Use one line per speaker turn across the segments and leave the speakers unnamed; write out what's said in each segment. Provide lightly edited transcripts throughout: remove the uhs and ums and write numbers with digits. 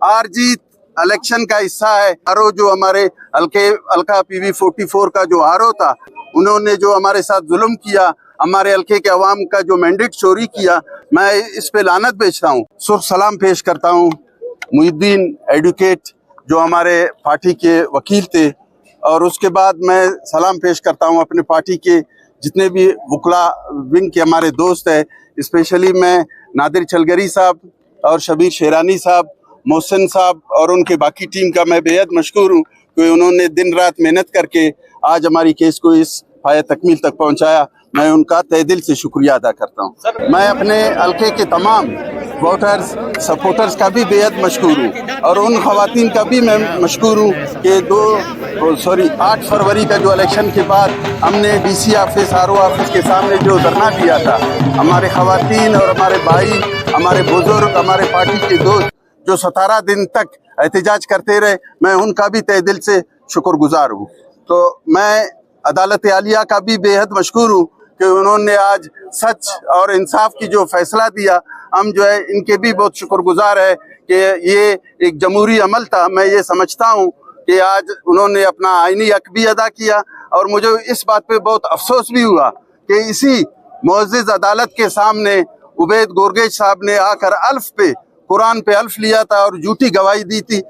हार जीत इलेक्शन का हिस्सा है। आरओ जो हमारे हल्का PV 44 का जो आरओ था, उन्होंने जो हमारे साथ जुल्म किया, हमारे हल्के के अवाम का जो मैंडेट चोरी किया, मैं इस पे लानत भेजता हूँ। सुर्ख सलाम पेश करता हूँ मुहिद्दीन एडवोकेट जो हमारे पार्टी के वकील थे, और उसके बाद मैं सलाम पेश करता हूँ अपने पार्टी के जितने भी वकला विंग के हमारे दोस्त हैं। स्पेशली मैं नादिर चलगरी साहब और शबीर शेरानी साहब, मोहसिन साहब और उनके बाकी टीम का मैं बेहद मशकूर हूँ कि उन्होंने दिन रात मेहनत करके आज हमारी केस को इस पाया तकमील तक पहुँचाया। मैं उनका तहे दिल से शुक्रिया अदा करता हूँ। मैं अपने हल्के के तमाम वोटर्स सपोर्टर्स का भी बेहद मशकूर हूँ, और उन खवातीन का भी मैं मशकूर हूँ कि 8 फरवरी का जो इलेक्शन के बाद हमने DC ऑफिस, RO ऑफिस के सामने जो धरना दिया था, हमारे खवातीन और हमारे भाई, हमारे बुजुर्ग, हमारे पार्टी के दोस्त जो 17 दिन तक एहतजाज करते रहे, मैं उनका भी तहे दिल से शुक्रगुजार हूँ। तो मैं अदालत आलिया का भी बेहद मशकूर हूँ कि उन्होंने आज सच और इंसाफ की जो फैसला दिया। हम जो है इनके भी बहुत शुक्रगुजार है कि ये एक जमहूरी अमल था। मैं ये समझता हूँ कि आज उन्होंने अपना आईनी हक भी अदा किया, और मुझे इस बात पे बहुत अफसोस भी हुआ कि इसी मुअज़्ज़िज़ अदालत के सामने उबैद गोरगेज साहब ने आकर अल्फ पे, कुरान पे अल्फ लिया था और झूठी गवाही दी थी।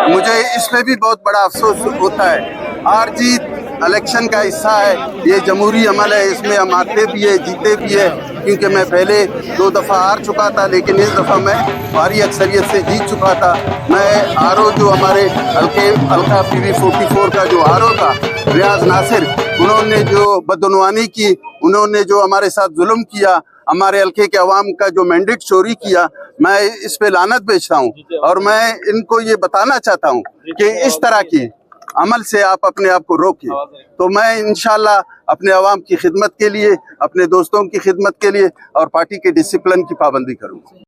मुझे इस पे भी बहुत बड़ा अफसोस होता है। हार जीत इलेक्शन का हिस्सा है, ये जमहूरी अमल है, इसमें हम हारते भी है, जीते भी है। क्योंकि मैं पहले 2 दफ़ा हार चुका था, लेकिन इस दफ़ा मैं भारी अक्सरियत से जीत चुका था। मैं आरओ जो हमारे हल्का PV 44 का जो आरओ था, रियाज नासिर, उन्होंने जो बदउनवानी की, उन्होंने जो हमारे साथ जुल्म किया, हमारे हल्के के अवाम का जो मैंडेट चोरी किया, मैं इस पे लानत भेजता हूँ। और मैं इनको ये बताना चाहता हूँ कि इस तरह की अमल से आप अपने आप को रोकिए। तो मैं इंशाल्लाह अपने अवाम की खिदमत के लिए, अपने दोस्तों की खिदमत के लिए और पार्टी के डिसिप्लिन की पाबंदी करूँगा।